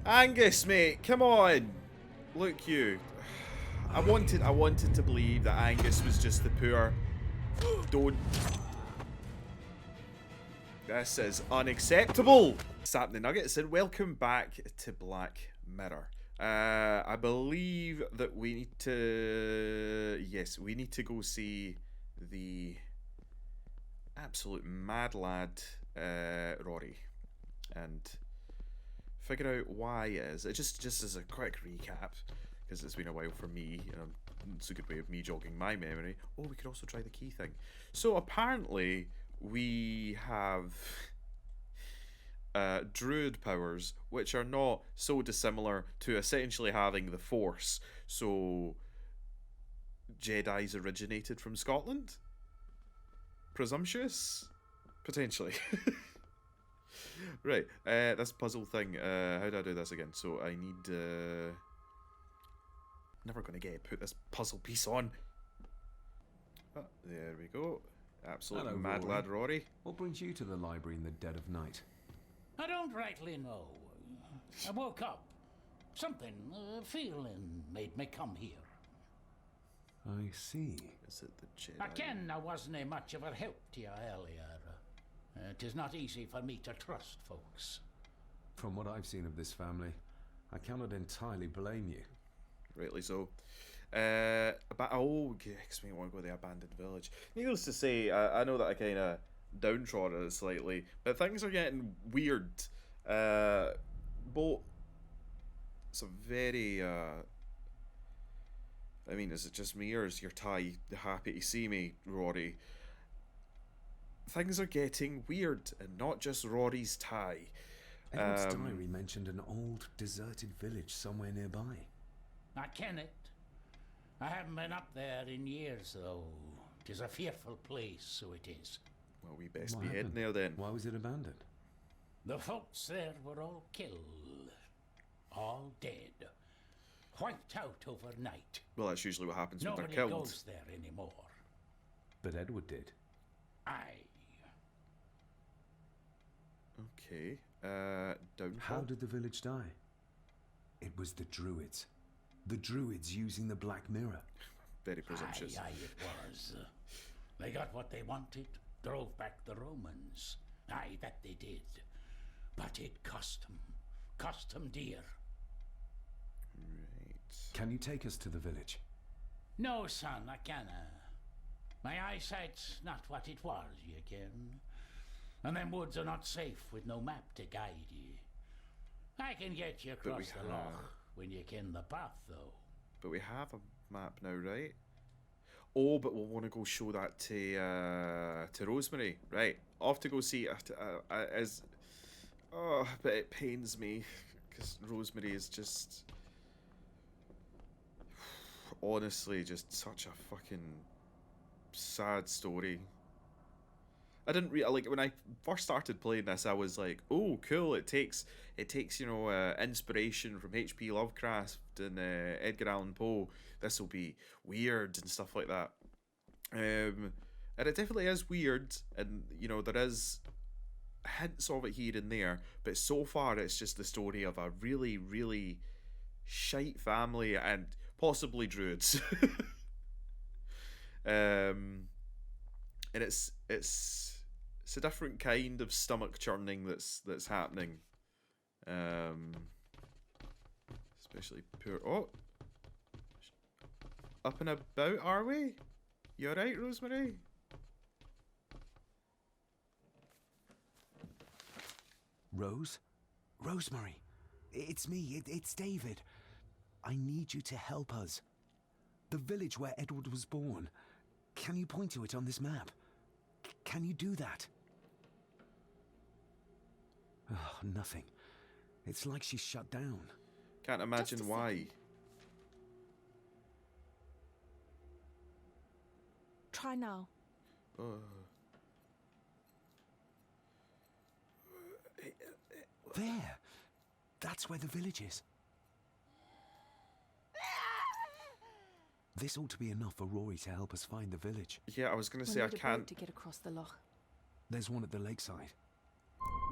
Angus, mate, come on. Look, you. I wanted to believe that Angus was just the poor. Don't. This is unacceptable. Sap the Nuggets and welcome back to Black Mirror. I believe that we need to. Yes, we need to go see the absolute mad lad, Rory, and figure out why it is. It just as a quick recap, because it's been a while for me, and it's a good way of me jogging my memory. Oh, we could also try the key thing. So apparently we have druid powers, which are not so dissimilar to essentially having the Force. So Jedi's originated from Scotland? Presumptuous? Potentially. Right, this puzzle thing, how do I do this again? So I need, never gonna put this puzzle piece on. Oh, there we go. Absolute Hello, mad Rory. lad Rory. What brings you to the library in the dead of night? I don't rightly know. I woke up. Something, feeling made me come here. I see. Is it the Jedi? I ken I wasn't much of a help to you earlier. It is not easy for me to trust folks. From what I've seen of this family, I cannot entirely blame you. Rightly so. Makes me want to go to the abandoned village. Needless to say, I know that I kind of downtrodden it slightly, but things are getting weird. Both some very. I mean, is it just me or is your tie happy to see me, Rory? Things are getting weird, and not just Rory's tie. Edward's diary mentioned an old, deserted village somewhere nearby. I ken it. I haven't been up there in years, though. 'Tis a fearful place, so it is. Well, we best What be heading happened? there then. Why was it abandoned? The folks there were all killed. All dead. Wiped out overnight. Well, that's usually what happens when Nobody they're killed. goes there anymore. But Edward did. Aye. Okay. Downfall. How did the village die? It was the druids. The druids using the Black Mirror. Very presumptuous. Aye, it was. They got what they wanted, drove back the Romans. Aye, that they did. But it cost them dear. Right. Can you take us to the village? No, son, I canna. My eyesight's not what it was, you ken. And them woods are not safe with no map to guide ye. I can get you But we across the loch when you ken the path, though. But we have a map now, right? Oh, but we'll want to go show that to Rosemary, right? Off to go see but it pains me because Rosemary is just honestly just such a fucking sad story. I didn't like when I first started playing this. I was like, "Oh, cool! It takes inspiration from H.P. Lovecraft and Edgar Allan Poe. This will be weird and stuff like that." And it definitely is weird, and there is hints of it here and there. But so far, it's just the story of a really, really shite family and possibly druids. And it's a different kind of stomach churning that's happening. Especially poor. Oh, up and about, are we? You alright, Rosemary? Rose? Rosemary! It's me, it's David. I need you to help us. The village where Edward was born. Can you point to it on this map? Can you do that? Oh, nothing. It's like she's shut down. Can't imagine why. Try now. There! That's where the village is. This ought to be enough for Rory to help us find the village. Yeah, I was gonna say We'll I need a boat can't. to get across the loch. There's one at the lakeside.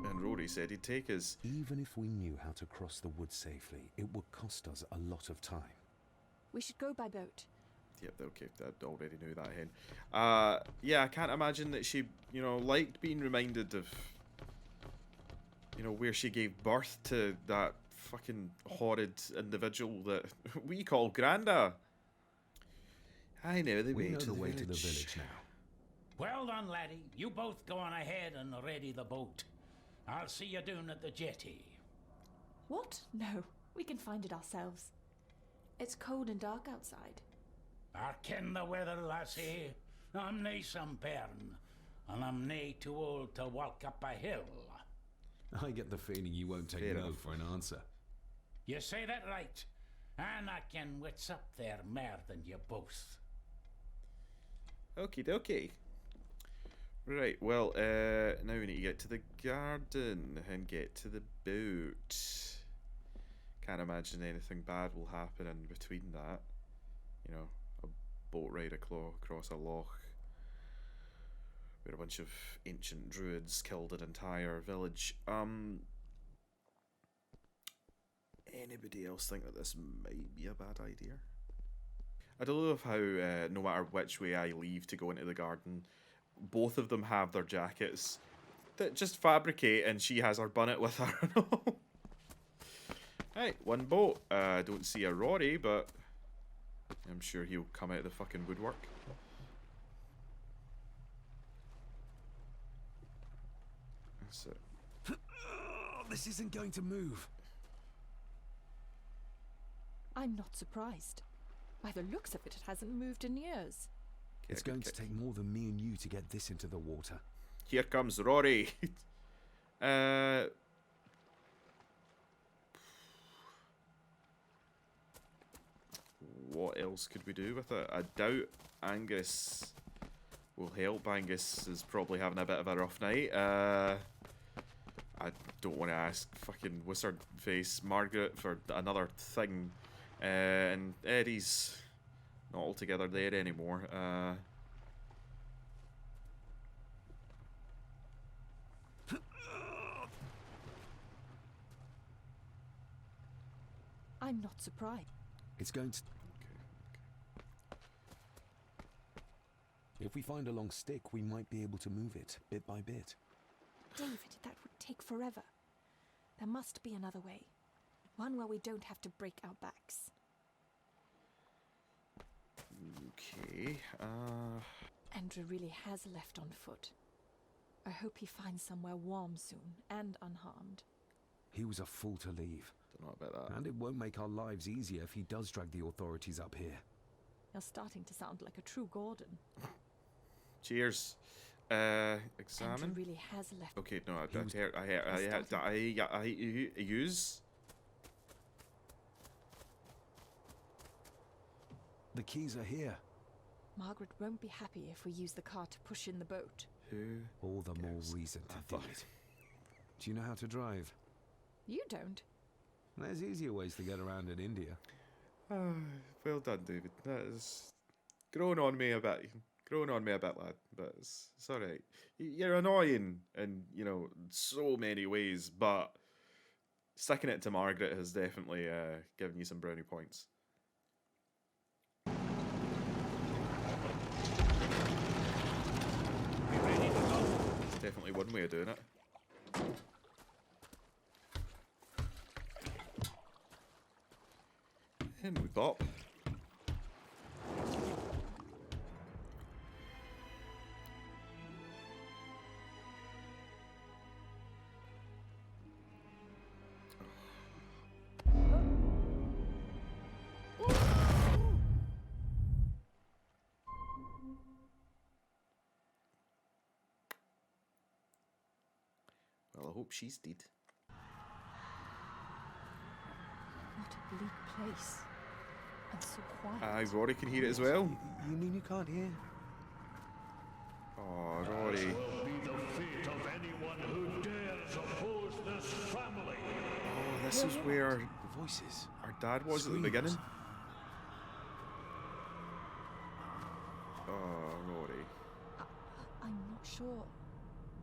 And Rory said he'd take us. Even if we knew how to cross the woods safely, it would cost us a lot of time. We should go by boat. Yep, okay, I already knew that, Hen. Yeah, I can't imagine that she, you know, liked being reminded of, you know, where she gave birth to that fucking horrid individual that we call Granda. I know the We way know to the the way village. to the village now. Well done, laddie. You both go on ahead and ready the boat. I'll see you down at the jetty. What? No, we can find it ourselves. It's cold and dark outside. I ken the weather, lassie. I'm nae some bairn, and I'm nae too old to walk up a hill. I get the feeling you won't take Fair no enough. for an answer. You say that right, and I ken what's up there more than you both. Okie dokie. Right, well, now we need to get to the garden and get to the boat. Can't imagine anything bad will happen in between that. You know, a boat ride across a loch where a bunch of ancient druids killed an entire village. Anybody else think that this might be a bad idea? I don't know how, no matter which way I leave to go into the garden, both of them have their jackets that just fabricate, and she has her bonnet with her and all. Right, one boat. I don't see a Rory, but I'm sure he'll come out of the fucking woodwork. That's it. This isn't going to move. I'm not surprised. By the looks of it, it hasn't moved in years. Get It's a good going to kick. take more than me and you to get this into the water. Here comes Rory. What else could we do with it? I doubt Angus will help. Angus is probably having a bit of a rough night. I don't want to ask fucking wizard face Margaret for another thing. And Eddie's not altogether there anymore. I'm not surprised. It's going to... If we find a long stick, we might be able to move it, bit by bit. David, that would take forever. There must be another way. One where we don't have to break our backs. Okay. Andrew really has left on foot. I hope he finds somewhere warm soon and unharmed. He was a fool to leave. Don't know about that. And it won't make our lives easier if he does drag the authorities up here. You're starting to sound like a true Gordon. Cheers. Andrew Examine. really has left. Okay, no, He was- I use. The keys are here. Margaret won't be happy if we use the car to push in the boat. Who? All the more Yes, reason I to do thought- it. Do you know how to drive? You don't. There's easier ways to get around in India. Well done, David. That is growing on me a bit. Growing on me a bit, lad. But it's all right. You're annoying in, you know, so many ways, but sticking it to Margaret has definitely given you some brownie points. We ready to go? It's definitely one way of doing it. And we bop. Well, I hope she's dead. What a bleak place. And so quiet. Aye, Rory can hear it as well. You mean you can't hear? Oh, Rory. Will be the fate of anyone who dares oppose this family. Oh, this is where The voices. our dad was at the Screams. beginning. Oh, Rory. I'm not sure.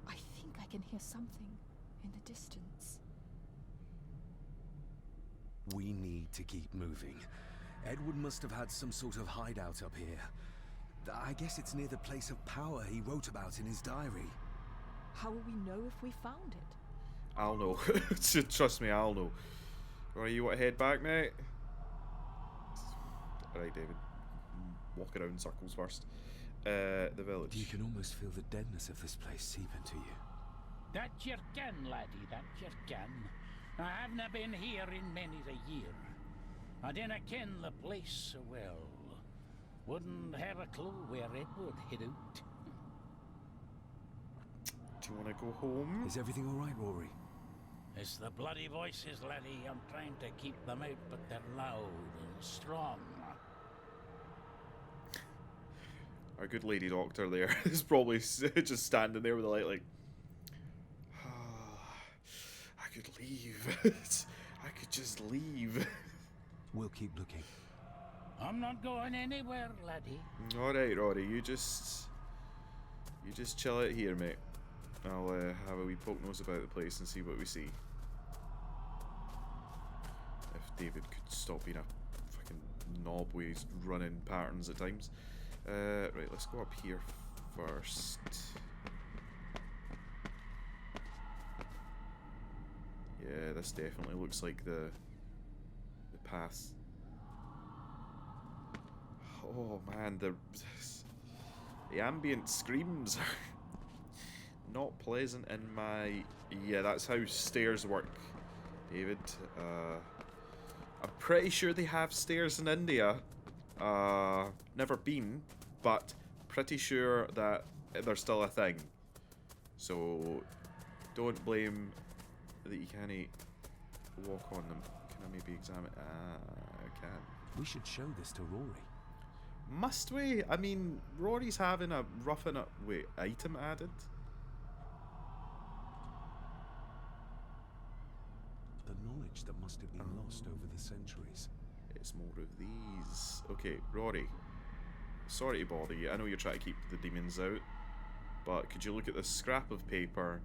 I think I can hear something. in the distance. We need to keep moving. Edward must have had some sort of hideout up here. I guess it's near the place of power he wrote about in his diary. How will we know if we found it? I'll know. Trust me, I'll know. Right, you want to head back, mate? Alright, David. Walk around in circles first. The village. You can almost feel the deadness of this place seep into you. That you can, laddie, that you can. I havena been here in many a year. I dinna ken the place so well. Wouldn't have a clue where it would hit out. Do you want to go home? Is everything all right, Rory? It's the bloody voices, laddie. I'm trying to keep them out, but they're loud and strong. Our good lady doctor there is probably just standing there with a light like, I could leave. I could just leave. We'll keep looking. I'm not going anywhere, laddie. Alright, Rory, you just chill out here, mate. I'll have a wee poke nose about the place and see what we see. If David could stop being a fucking knob with his running patterns at times. Right, let's go up here first. Yeah, this definitely looks like the path. Oh man, the ambient screams are not pleasant in my... Yeah, that's how stairs work, David. I'm pretty sure they have stairs in India. Never been, but pretty sure that they're still a thing. So don't blame that you can't walk on them. Can I maybe examine? I can. We should show this to Rory. Must we? I mean, Rory's having a roughing up. Wait, item added? The knowledge that must have been lost over the centuries. It's more of these. Okay, Rory. Sorry to bother you. I know you're trying to keep the demons out, but could you look at this scrap of paper?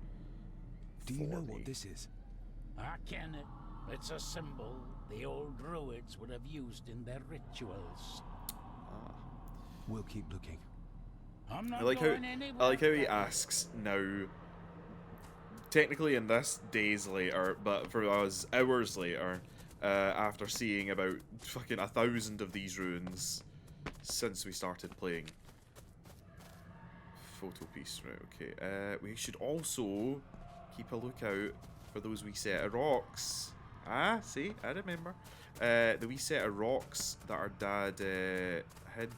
Do you know what this is? I ken it. It's a symbol the old druids would have used in their rituals. We'll keep looking. I'm not I like going anywhere. how he asks now. Technically, in this, days later, but for us, hours later, after seeing about fucking 1,000 of these ruins since we started playing. Photo piece, right? Okay. We should also keep a lookout for those wee set of rocks. Ah, see, I remember. The wee set of rocks that our dad hid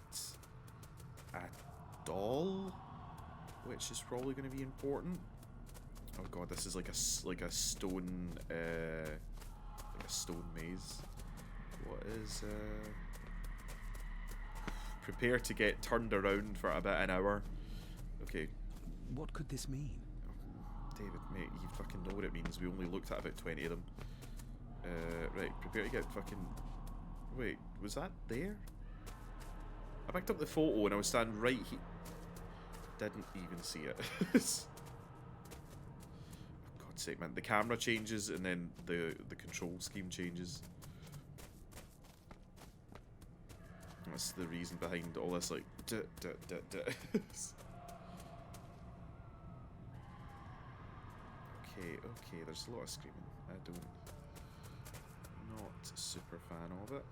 a doll, which is probably going to be important. Oh god, this is like a stone maze. What is prepare to get turned around for about an hour. Okay. What could this mean? David, mate, you fucking know what it means. We only looked at about 20 of them. Right, prepare to get fucking... Wait, was that there? I picked up the photo and I was standing right here. Didn't even see it. For God's sake, man. The camera changes and then the control scheme changes. That's the reason behind all this, like... Okay, there's a lot of screaming. Not super fan of it.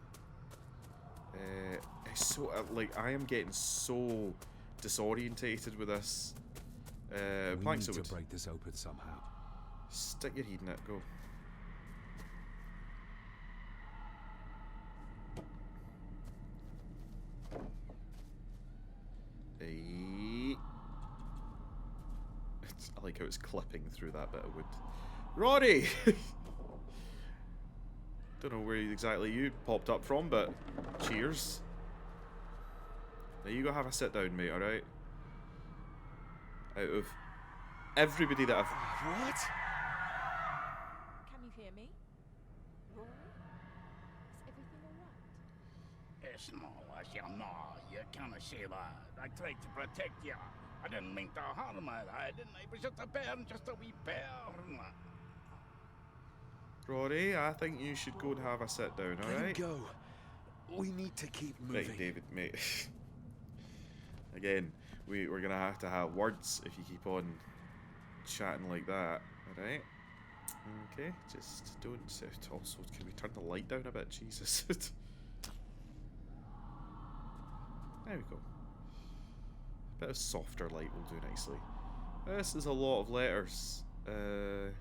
It's so like I am getting so disorientated with this. We Planks need of to wood. break this open somehow. Stick your head in it. Go. I like how it's clipping through that bit of wood. Rory! Don't know where exactly you popped up from, but cheers. Now you go have a sit down, mate, alright? Out of everybody that I've... What? Can you hear me? Rory? Is everything alright? It's no, as you know, you can't say that. I tried to protect you. I didn't mean to harm her. I didn't. I was just a bear, just a wee bear. Rory, I think you should go and have a sit down, Let him alright? go. We need to keep moving. Right, David, mate. Again, we're gonna have to have words if you keep on chatting like that, alright? Okay, just don't sit. Also, can we turn the light down a bit? Jesus. There we go. A bit of softer light will do nicely. This is a lot of letters. You're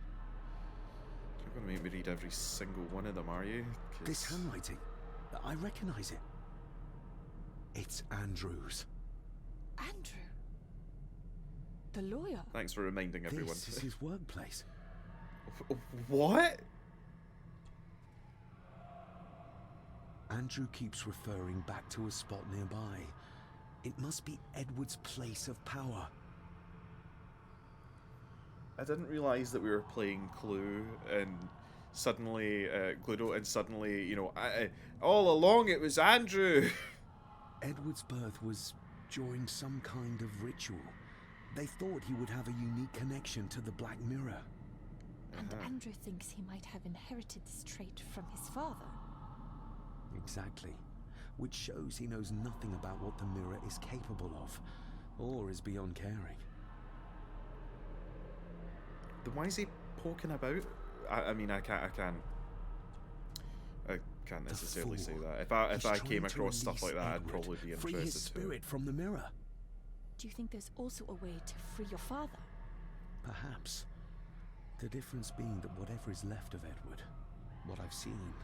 gonna make me read every single one of them, are you? This handwriting, I recognize it. It's Andrew's. Andrew? The lawyer? Thanks for reminding everyone. This is his workplace. What? Andrew keeps referring back to a spot nearby. It must be Edward's place of power. I didn't realise that we were playing Clue and suddenly Cluedo and suddenly, you know, all along it was Andrew. Edward's birth was during some kind of ritual. They thought he would have a unique connection to the Black Mirror. And Andrew thinks he might have inherited this trait from his father. Exactly. Which shows he knows nothing about what the mirror is capable of, or is beyond caring. Then why is he poking about? I mean, I can't necessarily say that. If I came across stuff like that, I'd probably be interested. Free his spirit from the mirror. Do you think there's also a way to free your father? Perhaps. The difference being that whatever is left of Edward, what I've seen,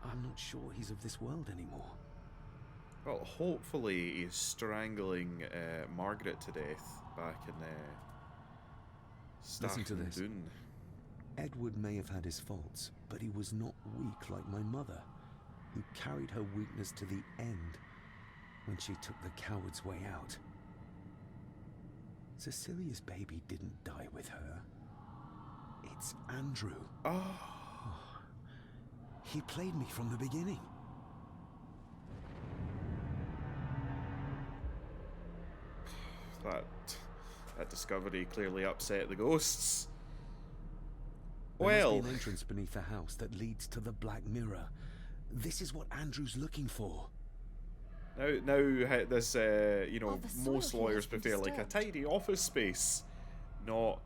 I'm not sure he's of this world anymore. Well, hopefully he's strangling Margaret to death back in Listen to this. Doon. Edward may have had his faults, but he was not weak like my mother, who carried her weakness to the end when she took the coward's way out. Cecilia's baby didn't die with her. It's Andrew. Oh. He played me from the beginning. That discovery clearly upset the ghosts. There Well, must be an entrance beneath the house that leads to the Black Mirror. This is what Andrew's looking for. now this you know, Oh, the soil most here lawyers has been prefer like a disturbed. tidy office space, not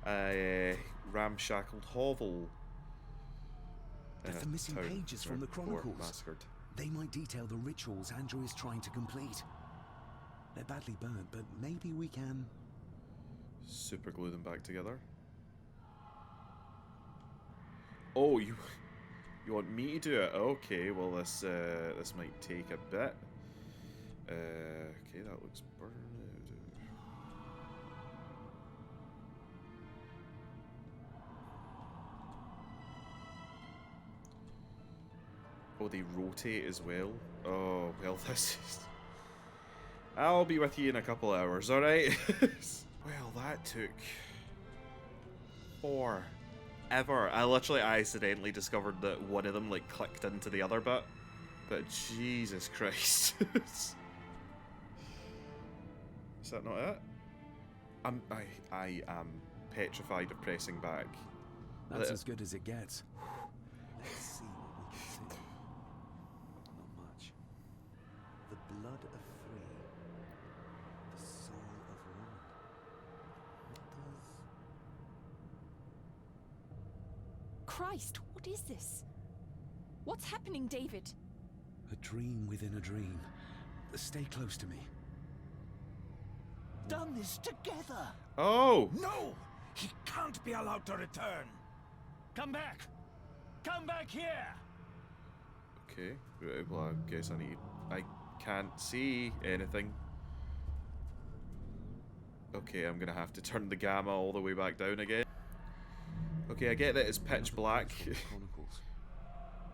a ramshackled hovel. in That's a the missing town pages from the report Chronicles. massacred. They might detail the rituals Andrew is trying to complete. They're badly burnt, but maybe we can... Super glue them back together. Oh, you want me to do it? Okay, well this might take a bit. Okay, that looks burned. Oh, they rotate as well. Oh, well, this is... I'll be with you in a couple hours, alright? Well, that took... forever. I literally accidentally discovered that one of them, like, clicked into the other bit. But Jesus Christ. Is that not it? I am petrified of pressing back. That's as good as it gets. Let's see what we can see. Not much. The blood of three. The soul of one. What does... Christ, what is this? What's happening, David? A dream within a dream. Stay close to me. Done this together. Oh! No! He can't be allowed to return. Come back! Come back here! Okay, well, I guess I can't see anything. Okay, I'm gonna have to turn the gamma all the way back down again. Okay, I get that it's pitch black. Chronicles.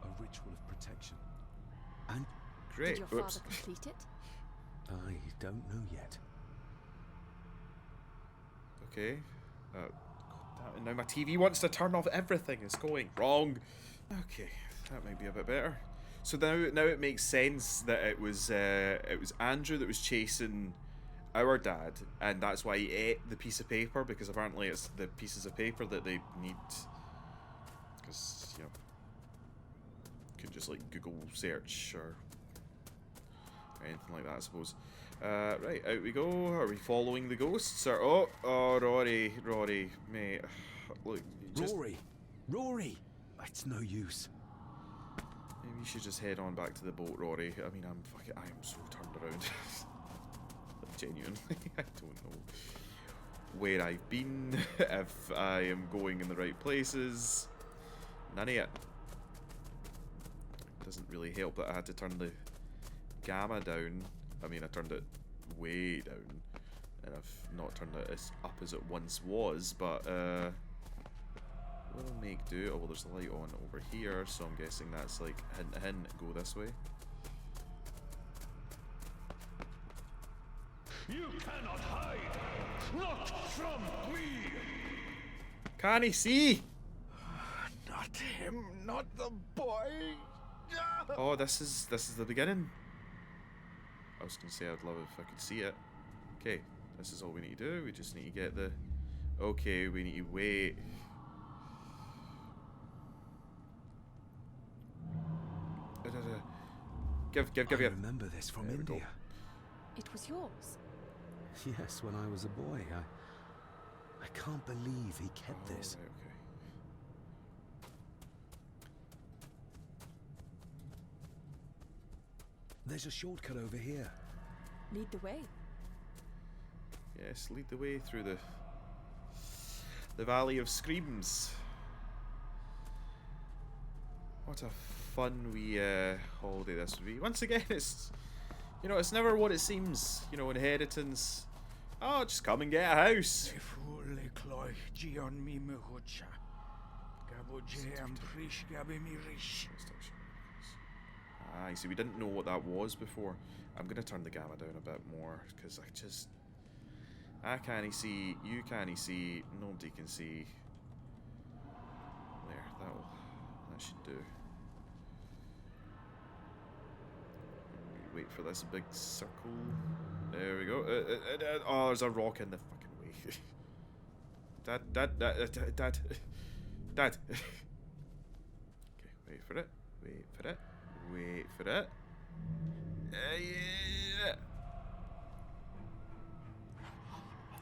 A ritual of protection. And Great. Did your Oops. father complete it? I don't know yet. Okay. God damn it, now my TV wants to turn off everything. It's going wrong. Okay, that might be a bit better. So now it makes sense that it was Andrew that was chasing our dad, and that's why he ate the piece of paper, because apparently it's the pieces of paper that they need. just like Google search or anything like that, I suppose. Right, out we go. Are we following the ghosts? Or oh, Rory, mate. Look, just Rory! It's no use. maybe you should just head on back to the boat, Rory. I mean, I am so turned around. Genuinely, I don't know where I've been, if I am going in the right places. None of it. Doesn't really help that I had to turn the gamma down. I mean, I turned it way down, and I've not turned it as up as it once was, but we'll make do. Oh, well, there's a light on over here, so I'm guessing that's like hint, go this way. You cannot hide! Not from me! Can he see? Not him, not the boy! Oh, this is the beginning. I was gonna say I'd love it if I could see it. Okay, this is all we need to do. We just need to get the. Okay, we need to wait. Give. I remember this from There we go. India. It was yours. Yes, when I was a boy. I can't believe he kept this. Right, okay. There's a shortcut over here. Lead the way. Yes, lead the way through the Valley of Screams. What a fun wee holiday this would be. Once again, it's, you know, it's never what it seems. You know, inheritance. Oh, just come and get a house. Ah, you see, we didn't know what that was before. I'm gonna turn the gamma down a bit more because I can't see, you can't see, nobody can see. There, that should do. Wait for this big circle. There we go. Oh, there's a rock in the fucking way. Dad. Okay, wait for it. Wait for it. Yeah.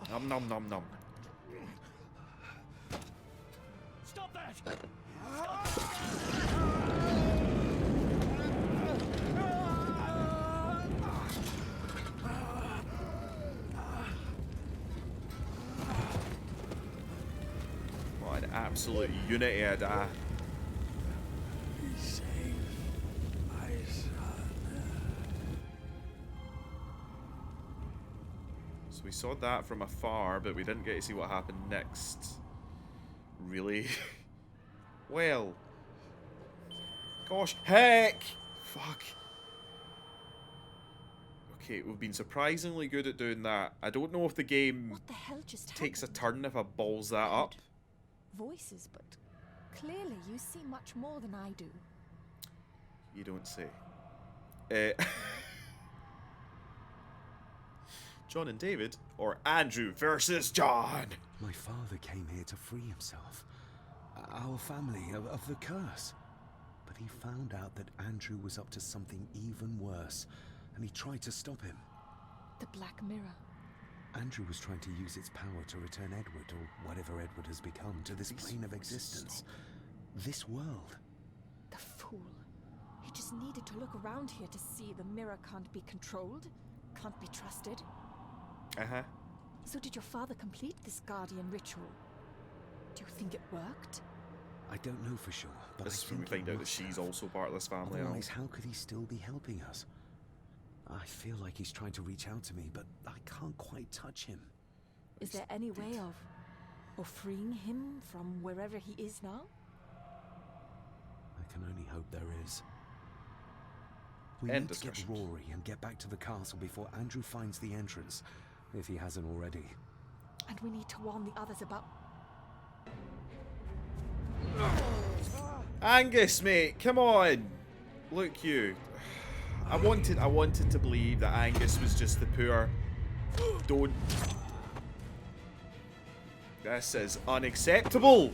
Nom. Stop that! What an absolute unity of that. We saw that from afar, but we didn't get to see what happened next. Really? Well. Gosh, heck! Fuck. Okay, we've been surprisingly good at doing that. I don't know if the game What the hell just takes a happened? turn if I balls that up. Voices, but clearly you see much more than I do. You don't say. John and David, or Andrew versus John. My father came here to free himself. Our family of the curse. But he found out that Andrew was up to something even worse, and he tried to stop him. The Black Mirror. Andrew was trying to use its power to return Edward, or whatever Edward has become, to this plane of existence. This world. The fool. He just needed to look around here to see the mirror can't be controlled, can't be trusted. Uh-huh. So did your father complete this guardian ritual? Do you think it worked? I don't know for sure, but This I is when we think find it out that must she's have. also part of this family. and all. Otherwise, how could he still be helping us? I feel like he's trying to reach out to me, but I can't quite touch him. Is there any way of freeing him from wherever he is now? I can only hope there is. We End need to get discussions. Rory and get back to the castle before Andrew finds the entrance, if he hasn't already. And we need to warn the others about... Angus, mate, come on. Look, you. I wanted to believe that Angus was just the poor. Don't. This is unacceptable.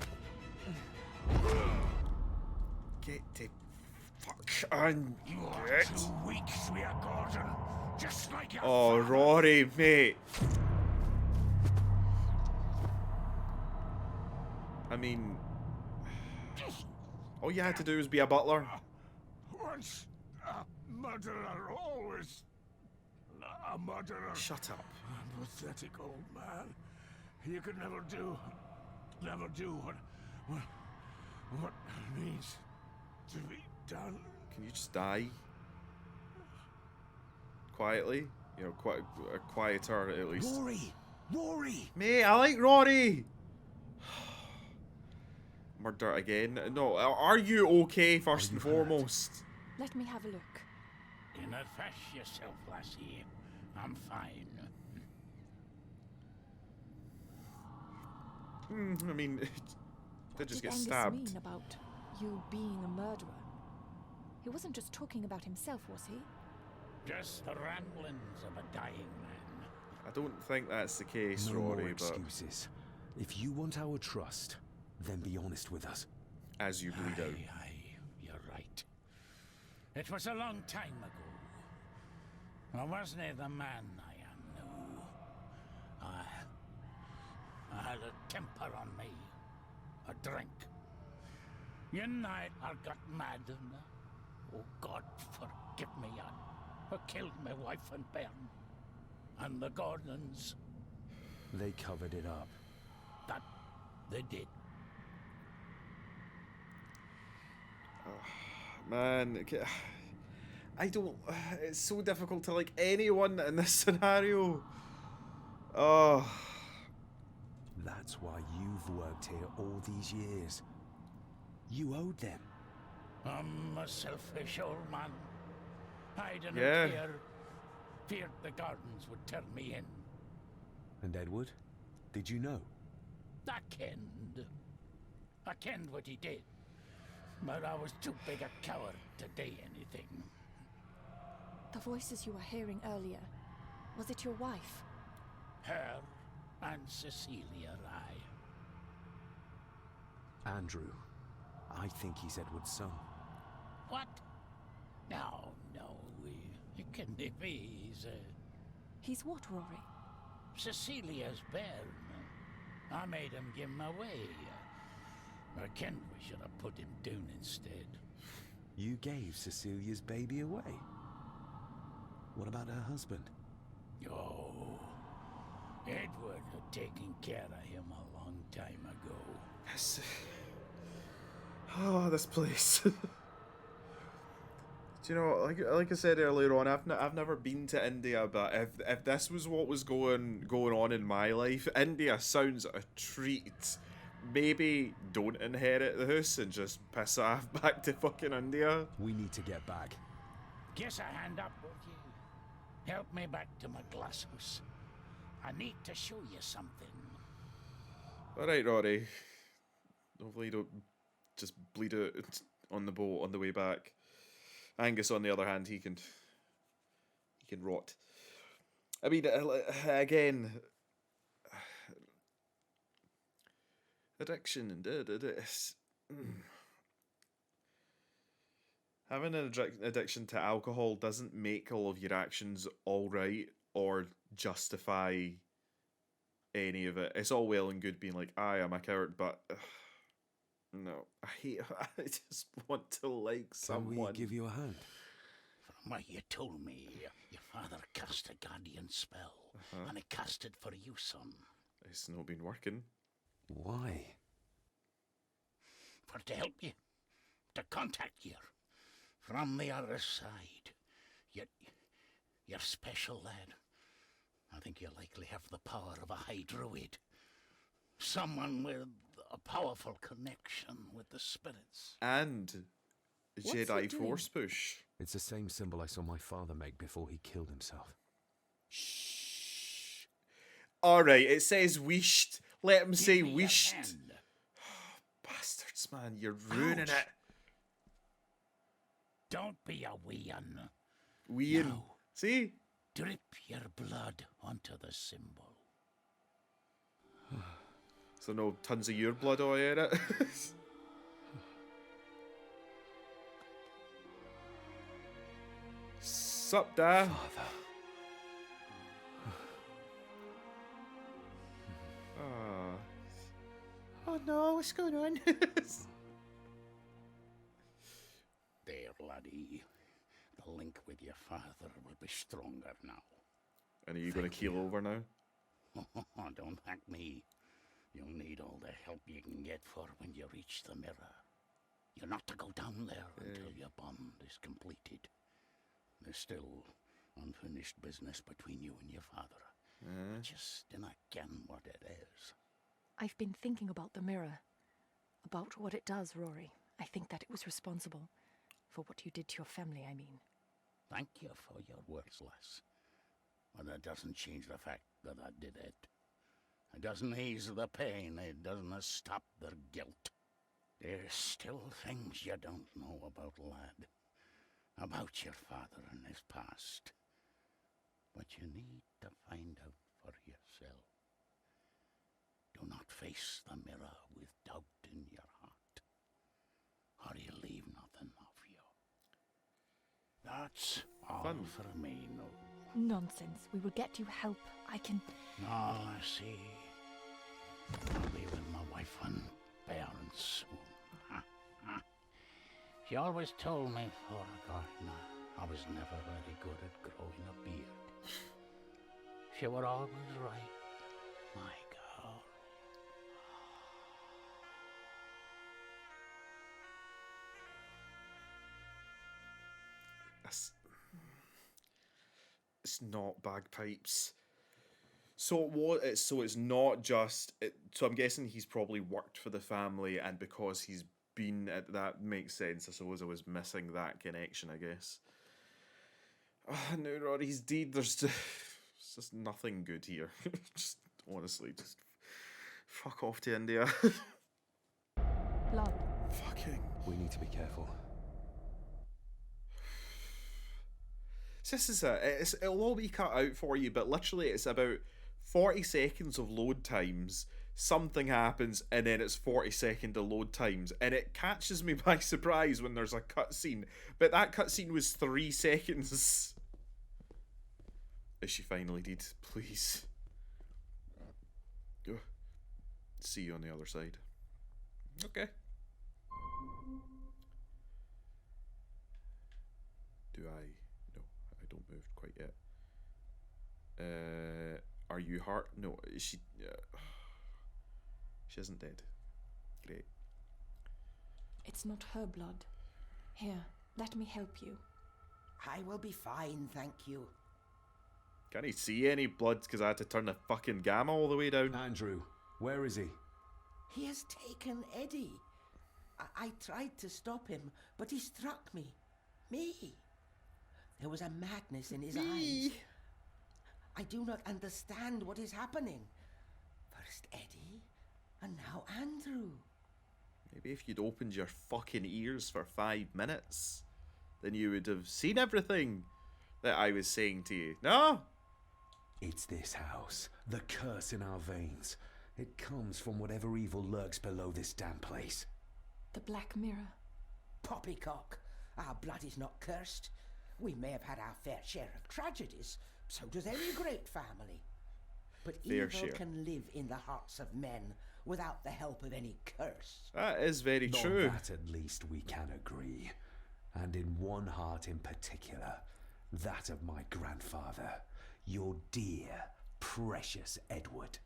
Get the Fuck on You are it. too weak, Swear Gordon. Just like your Oh, father. Rory, mate. I mean, all you had to do was be a butler. Once a murderer, always a murderer. Shut up. Pathetic old man. You could never do what needs to be done. Can you just die? Quietly? You know, quieter at least. Rory! Rory! Mate, I like Rory! Murder again? No, are you okay first and you hurt? foremost? Let me have a look. Do not fash yourself, lassie. I'm fine. I mean, did just get Angus stabbed. mean about you being a murderer? He wasn't just talking about himself, was he? Just the ramblings of a dying man. I don't think that's the case, No more Rory, but excuses. If you want our trust, then be honest with us. as you bleed out. Aye, you're right. It was a long time ago. I wasn't the man I am now. I had a temper on me. A drink. One night I got mad and, oh God forgive me, I killed my wife and bairn. And the Gordons, They covered it up. that they did. Man, I don't. It's so difficult to like anyone in this scenario. Oh, That's why you've worked here all these years. You owed them. I'm a selfish old man. I didn't Yeah. care. Feared the Gardens would turn me in. And Edward? Did you know? I kenned what he did. But I was too big a coward to do anything. The voices you were hearing earlier, was it your wife? Her and Cecilia, Andrew. I think he's Edward's son. What? No, it can be me. He's what, Rory? Cecilia's bairn. I made him give him away. I kenned we should have put him down instead. You gave Cecilia's baby away. What about her husband? Oh, Edward had taken care of him a long time ago. this. Oh, this place. Do you know, like I said earlier on, I've never been to India, but if this was what was going on in my life, India sounds a treat. Maybe don't inherit the house and just piss off back to fucking India. We need to get back. Guess a hand up, would you? Help me back to my glass house. I need to show you something. Alright, Rory. Hopefully you don't just bleed out on the boat on the way back. Angus, on the other hand, he can rot. I mean, again, addiction and having an addiction to alcohol doesn't make all of your actions all right or justify any of it. It's all well and good being like, I am a coward, but no, I just want to like Can we someone. give you a hand? From what you told me, your father cast a guardian spell, and he cast it for you, son. It's not been working. Why? For to help you, to contact you from the other side. You're special, lad. I think you likely have the power of a high druid. Someone with a powerful connection with the spirits. And a What's Jedi it doing? Force push. It's the same symbol I saw my father make before he killed himself. Shh. Alright, it says wished. Let him say Give me your wished. hand. Bastards, man, you're ruining Ouch. it. Don't be a weean. Weird. No. See? Drip your blood onto the symbol. So no tons of your blood all in it. Sup, Dad? Father. Oh no, what's going on? There, laddie. The link with your father will be stronger now. And are you going to keel over now? Don't thank me. You'll need all the help you can get for when you reach the mirror. You're not to go down there until your bond is completed. There's still unfinished business between you and your father. I just dinna ken what it is. I've been thinking about the mirror. About what it does, Rory. I think that it was responsible. For what you did to your family, I mean. Thank you for your words, lass. But that doesn't change the fact that I did it. It doesn't ease the pain. It doesn't stop their guilt. There's still things you don't know about, lad. About your father and his past. But you need to find out for yourself. Do not face the mirror with doubt in your heart, or you leave nothing of you. That's all Fun. for me, no. Nonsense. We will get you help. I can... No, I see. I'll be with my wife and parents soon. She always told me for a gardener I was never very good at growing a beard. She were always right, my girl. It's not bagpipes. So what? It's not just. So I'm guessing he's probably worked for the family, and because he's been at that makes sense. I suppose I was missing that connection. I guess. No, Rory's deed. There's just nothing good here. Just honestly, just fuck off to India. Blood. Fucking. We need to be careful. So this is it'll all be cut out for you, but literally it's about 40 seconds of load times. Something happens, and then it's 40-second of load times, and it catches me by surprise when there's a cutscene. But that cutscene was 3 seconds. Is she finally dead? Please. Go. See you on the other side. Okay. Do I? No, I don't move quite yet. Are you hurt? No, is she? She isn't dead. Great. It's not her blood. Here, let me help you. I will be fine, thank you. Can't he see any blood because I had to turn the fucking gamma all the way down? Andrew, where is he? He has taken Eddie. I tried to stop him, but he struck me. Me. There was a madness in his eyes. I do not understand what is happening. First Eddie, and now Andrew. Maybe if you'd opened your fucking ears for 5 minutes, then you would have seen everything that I was saying to you. No? It's this house. The curse in our veins. It comes from whatever evil lurks below this damn place. The Black Mirror. Poppycock. Our blood is not cursed. We may have had our fair share of tragedies. So does any great family. But Fair evil share. can live in the hearts of men without the help of any curse. That is very On true. that at least we can agree. And in one heart in particular, that of my grandfather, your dear, precious Edward.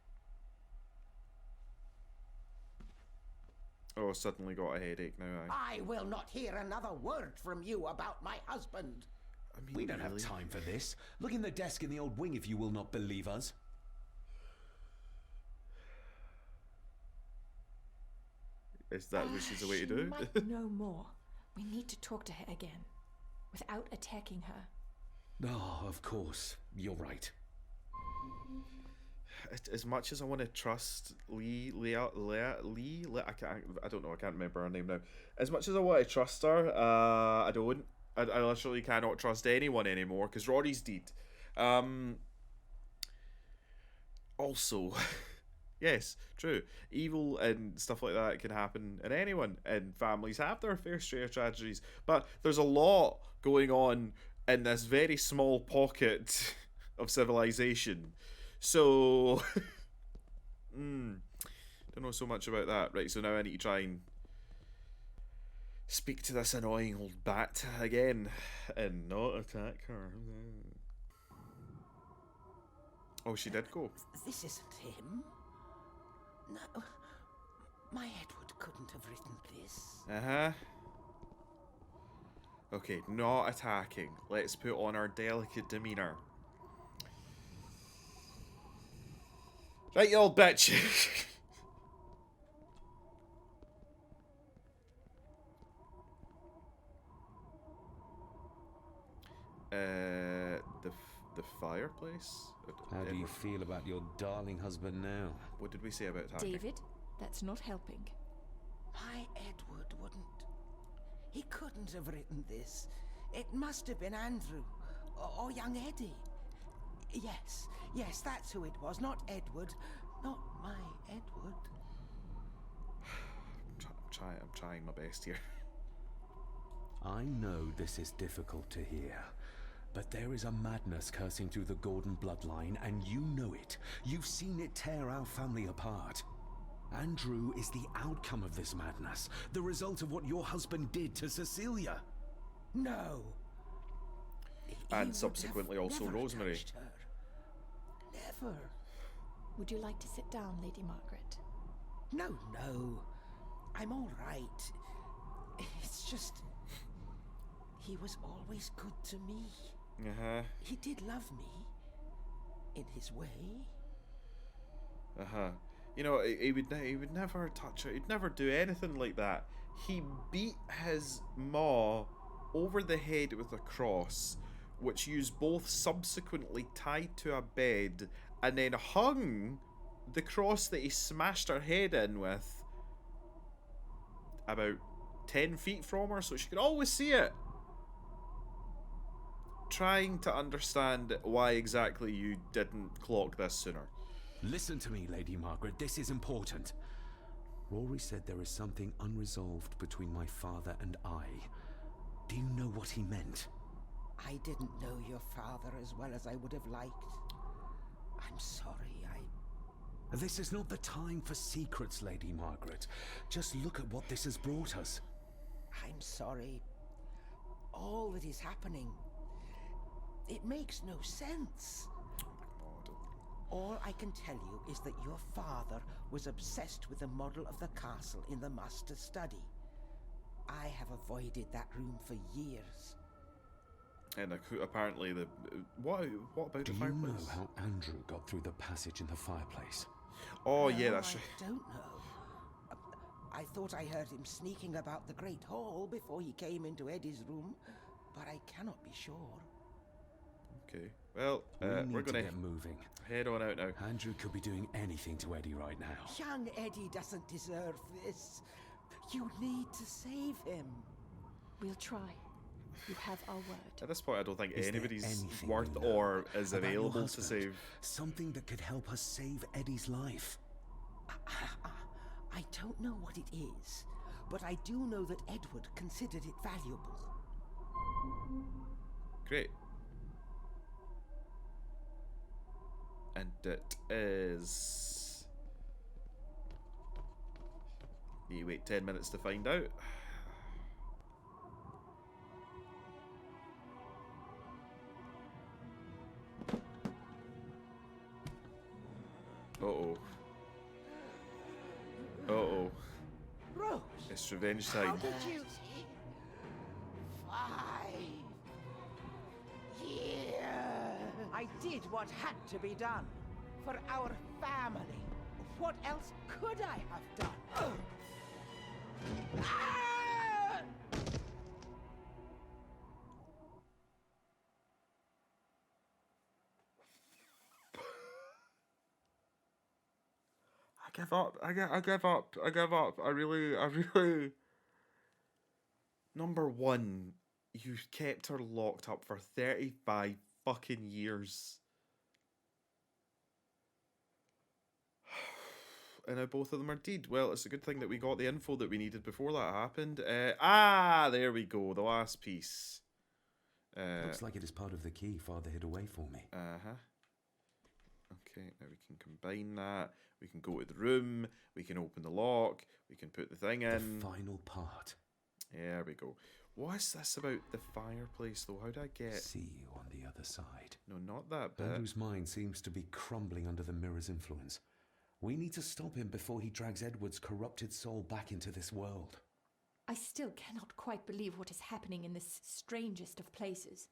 Oh, suddenly got a headache now. I will not hear another word from you about my husband. I mean, We don't have really? time for this. Look in the desk in the old wing if you will not believe us. Is that which is the way to She do it? might know more. We need to talk to her again, without attacking her. Oh, of course. You're right. As much as I want to trust Lee, I don't know, I can't remember her name now. As much as I want to trust her, I don't. I literally cannot trust anyone anymore because Rory's dead. Also, yes, true. Evil and stuff like that can happen in anyone, and families have their fair share of tragedies. But there's a lot going on in this very small pocket of civilization. So, don't know so much about that. Right, so now I need to try and speak to this annoying old bat again and not attack her. Oh, she did go. This isn't him. No, my Edward couldn't have written this. Uh-huh. Okay, not attacking. Let's put on our delicate demeanour. Right, you old bitch. The fireplace? How do you feel about your darling husband now? What did we say about attacking? David, that's not helping. My Edward wouldn't. He couldn't have written this. It must have been Andrew. Or young Eddie. Yes, that's who it was. Not Edward. Not my Edward. I'm trying my best here. I know this is difficult to hear, but there is a madness coursing through the Gordon bloodline, and you know it. You've seen it tear our family apart. Andrew is the outcome of this madness, the result of what your husband did to Cecilia. No. And subsequently also never Rosemary. touched her. Never. Would you like to sit down, Lady Margaret? No. I'm all right. It's just... he was always good to me. Uh-huh. He did love me. In his way. Uh-huh. You know, he would never touch her. He'd never do anything like that. He beat his maw over the head with a cross, which you both subsequently tied to a bed, and then hung the cross that he smashed her head in with about 10 feet from her, so she could always see it. Trying to understand why exactly you didn't clock this sooner. Listen to me, Lady Margaret, this is important. Rory said there is something unresolved between my father and I. Do you know what he meant? I didn't know your father as well as I would have liked. I'm sorry, This is not the time for secrets, Lady Margaret. Just look at what this has brought us. I'm sorry. All that is happening, it makes no sense. All I can tell you is that your father was obsessed with the model of the castle in the master's study. I have avoided that room for years. And apparently the... What about Do the you fireplace? know how Andrew got through the passage in the fireplace? Oh, No, yeah, that's I right. don't know. I thought I heard him sneaking about the Great Hall before he came into Eddie's room, but I cannot be sure. Okay. Well, We we're need to going get moving. head on out now. Andrew could be doing anything to Eddie right now. Young Eddie doesn't deserve this. You need to save him. We'll try. You have our word. At this point, I don't think Is there anybody's anything worth we know or is about your available to husband? save. Something that could help us save Eddie's life. I don't know what it is, but I do know that Edward considered it valuable. Great. And it is... You wait 10 minutes to find out. Uh-oh. Uh-oh. Rose, It's revenge how time. did you... 5 years. I did what had to be done. For our family. What else could I have done? Ah! I give up. I give up. I give up. I really... Number one, you kept her locked up for 35 fucking years. And now both of them are dead. Well, it's a good thing that we got the info that we needed before that happened. There we go. The last piece. Looks like it is part of the key Father hid away for me. Uh-huh. Okay, now we can combine that. We can go to the room. We can open the lock. We can put the thing in. The final part. There we go. What's this about the fireplace, though? How do I get... See you on the other side. No, not that bit. Andrew's mind seems to be crumbling under the mirror's influence. We need to stop him before he drags Edward's corrupted soul back into this world. I still cannot quite believe what is happening in this strangest of places.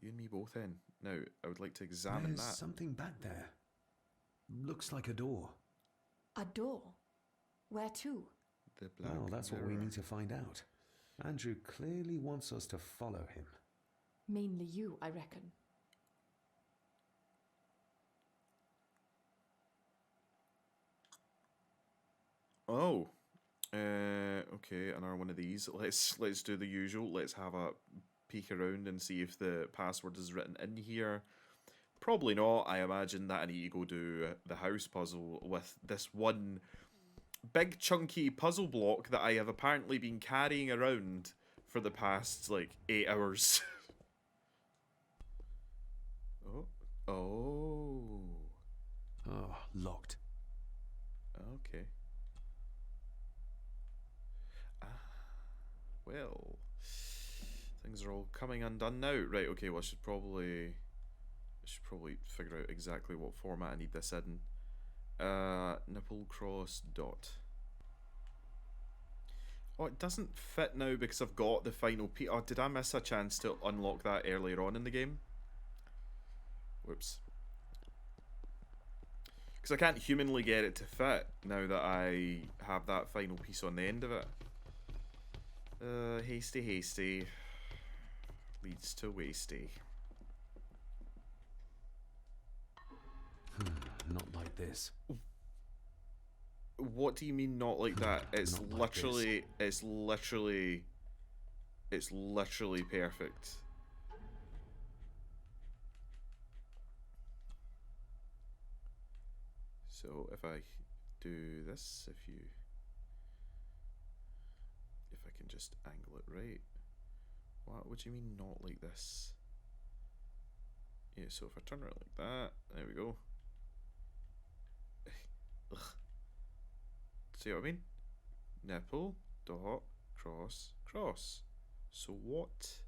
You and me both then. Now, I would like to examine There's that. something back there. Looks like a door. A door? Where to? The black Well, that's what we mirror. need to find out. Andrew clearly wants us to follow him. Mainly you, I reckon. Oh. Okay, another one of these. Let's do the usual. Let's have a peek around and see if the password is written in here. Probably not. I imagine that I need to go do the house puzzle with this one big chunky puzzle block that I have apparently been carrying around for the past, like, 8 hours. Oh. Oh. Oh, locked. Okay. Well, things are all coming undone now. Right, okay, well I should probably figure out exactly what format I need this in. Nipple cross dot. Oh, it doesn't fit now because I've got the final piece. Oh, did I miss a chance to unlock that earlier on in the game? Whoops. Because I can't humanly get it to fit now that I have that final piece on the end of it. Hasty leads to wasty. Not like this. What do you mean not like that? It's Not like literally, it's literally perfect. So if I do this, if I can just angle it right. What do you mean not like this? Yeah, so if I turn it like that, there we go. Ugh. See what I mean? Nipple, dot, cross, cross. So what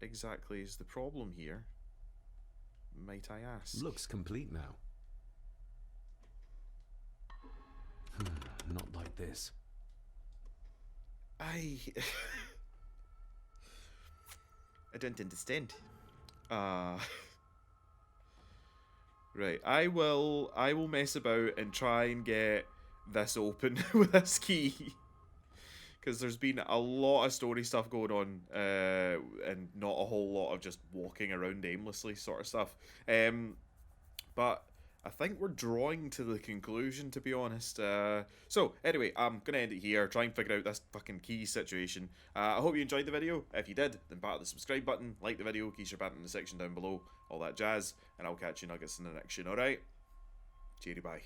exactly is the problem here, might I ask? Looks complete now. Not like this. I don't understand. Right, I will mess about and try and get this open with this key, because there's been a lot of story stuff going on, and not a whole lot of just walking around aimlessly sort of stuff. But I think we're drawing to the conclusion, to be honest. So, anyway, I'm going to end it here, try and figure out this fucking key situation. I hope you enjoyed the video. If you did, then batter the subscribe button, like the video, keep your button in the section down below, all that jazz, and I'll catch you nuggets in the next one, alright? Cheery bye.